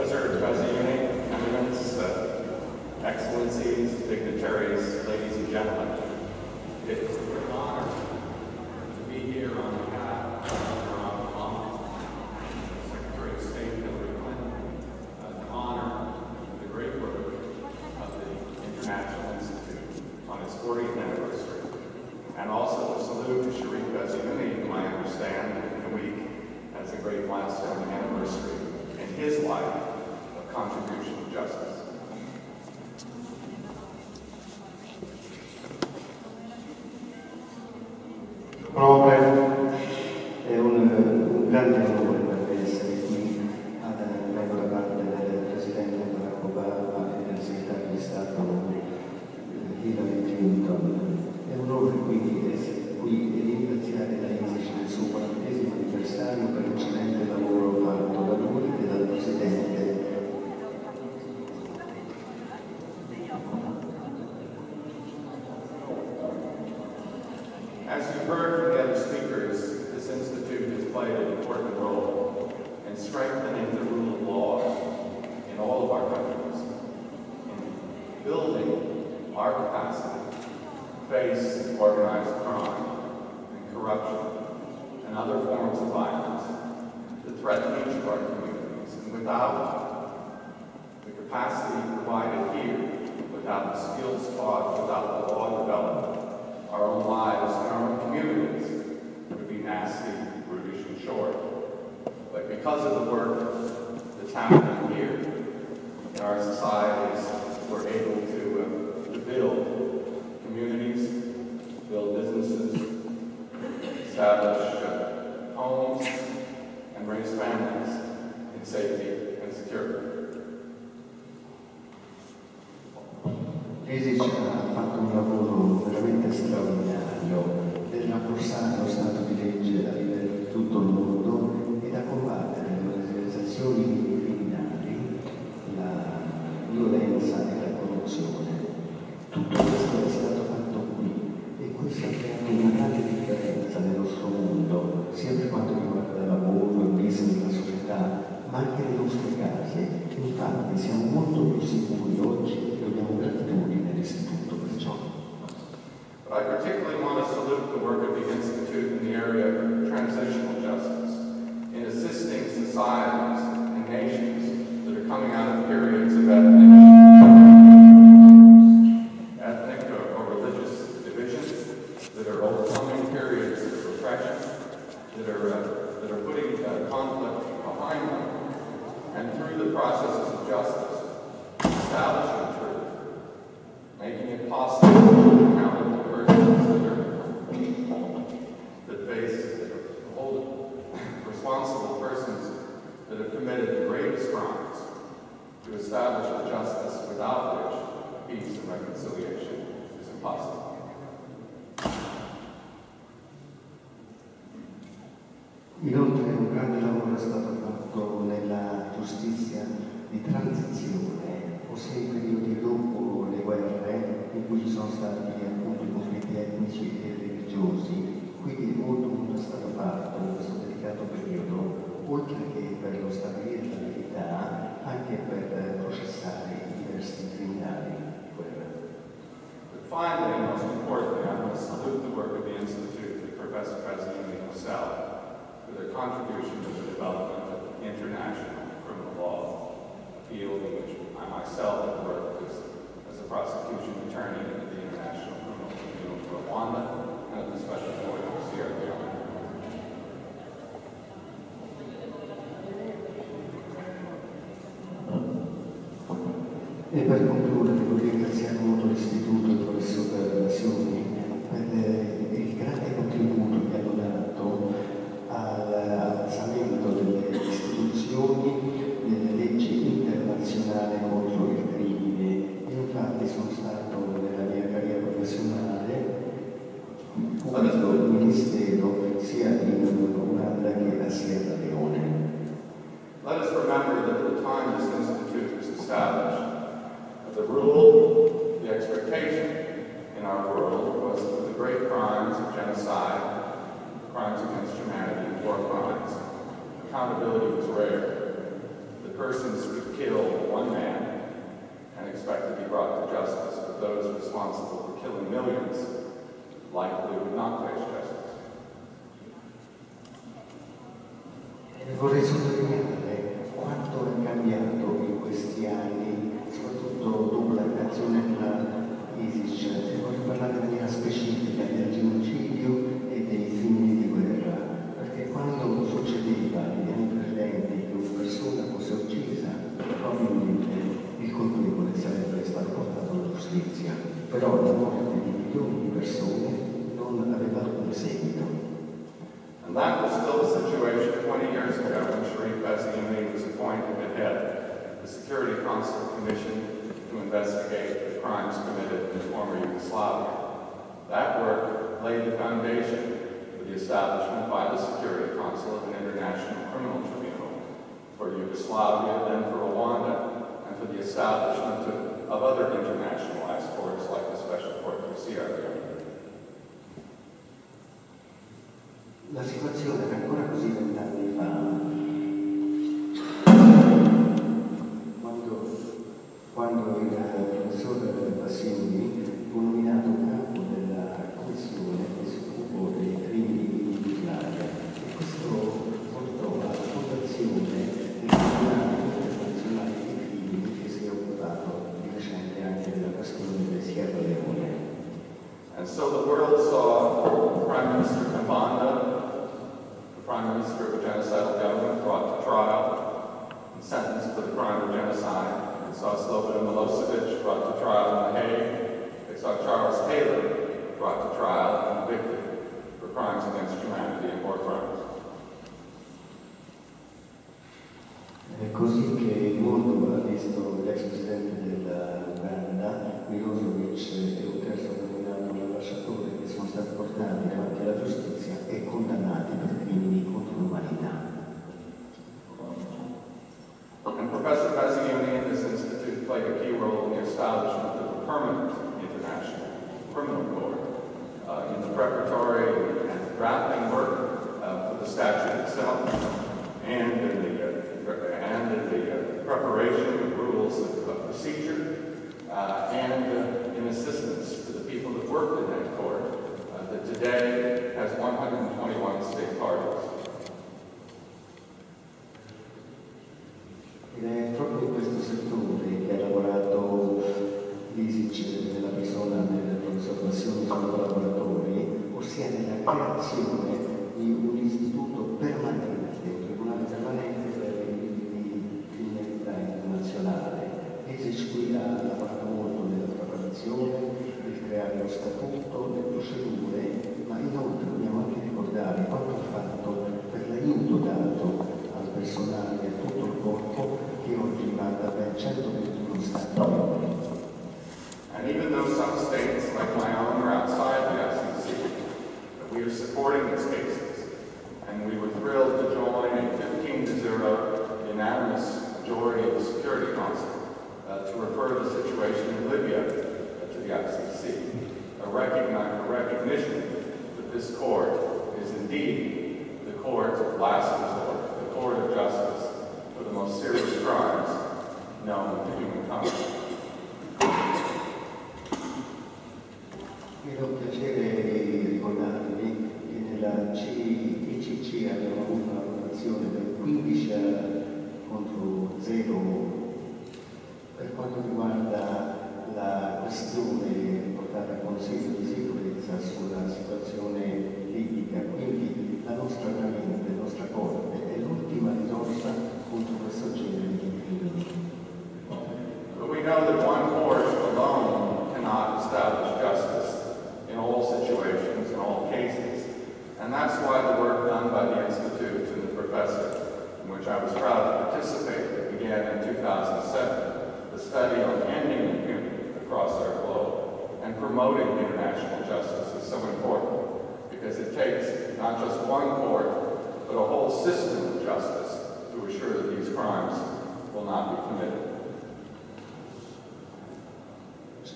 Professor Fazione, Eminence, Excellencies, dignitaries, ladies and gentlemen, it is a great honor to be here on behalf of our mom, Secretary of State Hillary Clinton, to honor the great work of the International Institute on its 40th anniversary, and also to salute Sharif Fazione, whom I understand in a week as a great milestone anniversary in his life of contribution to justice. Proprio è un grande onore per me essere qui ad avere da parte del Presidente Rapp e del Segretario di Stato Hillary Clinton. È un onore quindi essere qui e ringraziare la Isisc del suo 40° anniversario per l'eccellente lavoro fatto da lui e dal Presidente. As you've heard from the other speakers, this institute has played an important role in strengthening the rule of law in all of our countries, in building our capacity to face organized crime and corruption and other forms of violence that threaten each of our communities. And without the capacity provided here, without the skills taught, without the law development, our own lives and our own communities would be nasty, brutish, and short. But because of the work that's happening here in our societies, we're able to build communities, build businesses, establish homes, and raise families in safety and security. Isisc ha fatto un lavoro veramente straordinario per rafforzare lo Stato di legge a livello di tutto il mondo e da combattere le organizzazioni criminali, la violenza e la corruzione. Tutto questo è stato fatto qui e questo ha creato una grande differenza nel nostro mondo, sia per quanto riguarda il lavoro, il business, la società, ma anche le nostre case. Infatti siamo molto più sicuri oggi e dobbiamo gratitudine all'istituto perciò. But I particularly want to salute the work of the Institute in the area of transitional justice, in assisting societies and nations that are coming out of periods of ethnic or religious division, that are overcoming periods of repression, that are putting conflict behind them, and through the processes of justice, establishing truth, making it possible to accountable persons that hold responsible persons that have committed the greatest crimes, to establish a justice without which peace and reconciliation is impossible. Inoltre un grande lavoro è stato fatto nella giustizia di transizione, ossia in periodi dopo le guerre in cui ci sono stati appunto i conflitti etnici e religiosi. Quindi molto è stato fatto in questo delicato periodo, oltre che per lo stabilire la verità, anche per processare i diversi criminali di guerra. But finally, and most importantly, I want to salute the work of the Institute and Professor Fazione himself for their contribution to the development of international criminal law, a field in which I myself have worked as a prosecution attorney at the International Criminal Tribunal for Rwanda and at the Special Court of Sierra Leone. E per concludere vorrei ringraziare molto l'Istituto e il professor Fazione per il grande contributo che hanno dato all'avanzamento delle istituzioni, delle leggi internazionali contro il crimine. Io infatti sono stato nella mia carriera professionale pubblico il ministero sia in Uganda che a Sierra Leone. Let us remember that at the time this institute was established, the rule, the expectation in our world was that the great crimes of genocide, crimes against humanity, war crimes, accountability was rare. The persons could kill responsible for killing millions likely would not face justice. Vorrei sottolineare quanto è cambiato in questi anni, soprattutto dopo la creazione della Isisc, e voglio parlare in maniera specifica del genocidio e dei crimini di guerra, perché quando succedeva negli anni precedenti che una persona fosse uccisa, probabilmente il colpevole sarebbe stato portato alla giustizia, però la morte di milioni di persone non aveva alcun seguito. And that was still the situation 20 years ago when Sharif Baziani was appointed to head the Security Council Commission to investigate the crimes committed in former Yugoslavia. That work laid the foundation for the establishment by the Security Council of an international criminal tribunal for Yugoslavia, then for Rwanda, and for the establishment of other internationalized courts like the Special Court for Sierra Leone. La situazione era ancora così 20 anni fa, quando il professor Bassioni fu nominato capo della commissione che si occupò dei crimini in Jugoslavia, e questo portò alla fondazione del Tribunale internazionale dei crimini che si è occupato di recente anche della questione del Sierra Leone. And so the world saw Prime Minister Kambanda, the Prime Minister of a genocidal government, brought to trial and sentenced for the crime of genocide. They saw Slobodan Milosevic brought to trial in The Hague. They saw Charles Taylor brought to trial and convicted for crimes against humanity and war crimes. È così che il mondo ha visto l'ex presidente dell'Uganda, Milosevic, e un terzo nominato l'ambasciatore, che sono stati portati davanti alla giustizia e condannati per crimini contro l'umanità. And Professor Baziani and this institute played a key role in the establishment of a permanent international criminal court in the preparatory and drafting work for the statute itself, and in the preparation of rules of procedure, and in assistance to the people that worked in that court that today has 121 state parties. Ed è proprio in questo settore che ha lavorato l'Isisc, nella persona del professor Bassioni e suoi collaboratori, ossia nella creazione di un istituto permanente, un tribunale permanente per i criminalità internazionale. L'Isisc qui ha lavorato molto nella preparazione, nel creare lo statuto, le procedure, ma inoltre dobbiamo anche ricordare quanto ha fatto per l'aiuto dato al personale e a tutto il corpo, che oggi va da ben 121 stati membri. And even though some states, like my own, are outside the ICC, we are supporting these cases, and we were thrilled to join a 15-0 unanimous majority of the Security Council to refer the situation in Libya to the ICC, a recognition that this court is indeed the court of last resort, the court of justice for the most serious crimes known to humankind. Mi fa piacere ricordarvi che nella ICC abbiamo avuto una votazione del 15-0 per quanto riguarda la questione portata al Consiglio di sicurezza sulla situazione libica. Quindi la nostra veramente, la nostra Corte è l'ultima risorsa contro questo genere di crimini. But we know that one court alone cannot establish justice in all situations, in all cases. And that's why the work done by the Institute and the professor, in which I was proud to participate, that began in 2007, the study on ending impunity across our globe and promoting international justice is so important, because it takes not just one court, but a whole system of justice to assure that these crimes will not be committed.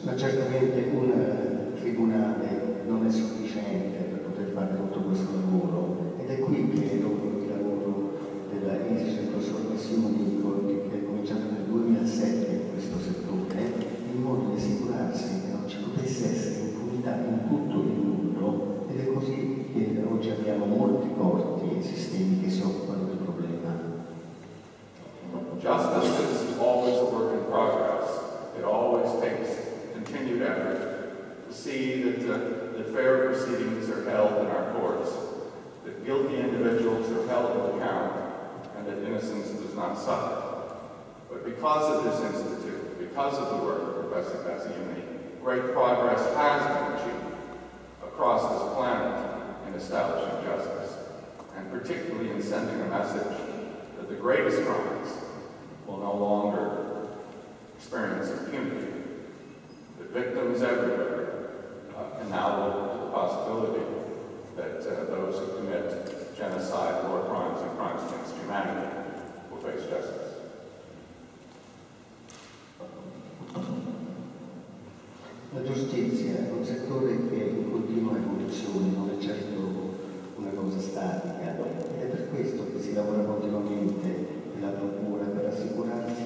Ma certamente un tribunale non è sufficiente per poter fare tutto questo lavoro, ed è qui che dopo il lavoro della Isisc e del professor Bassioni, che è cominciato nel 2007 in questo settore, in modo di assicurarsi che non ci potesse justice is always a work in progress. It always takes continued effort to see that fair proceedings are held in our courts, that guilty individuals are held to account, and that innocence does not suffer. But because of this institute, because of the work of Professor Bassiani, great progress has been achieved across this planet in establishing justice, and particularly in sending a message that the greatest crimes will no longer experience impunity, that victims everywhere can now look to the possibility that those who commit genocide, war crimes, and crimes against humanity will face justice. La giustizia è un settore che è in continua evoluzione, non è certo una cosa statica, ed è per questo che si lavora continuamente nella procura per assicurarsi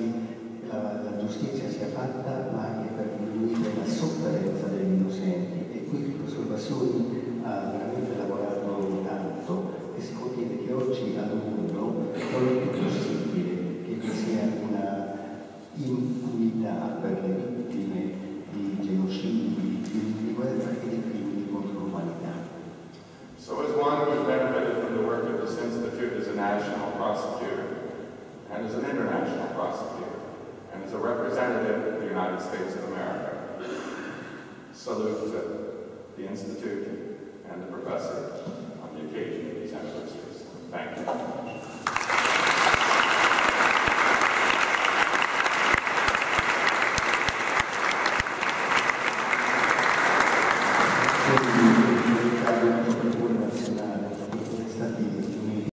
che la giustizia sia fatta, ma anche per diminuire la sofferenza degli innocenti. E qui il professor Bassiani ha veramente lavorato tanto e si può dire che oggi al mondo non è più possibile che vi sia una impunità per le vittime di genocidi, di guerra e di crimini contro l'umanità. So as one who has benefited from the work of this institute as a national prosecutor, and as an international prosecutor, and as a representative of the United States of America, salute the institute and the professor on the occasion of these anniversaries. Thank you. Quindi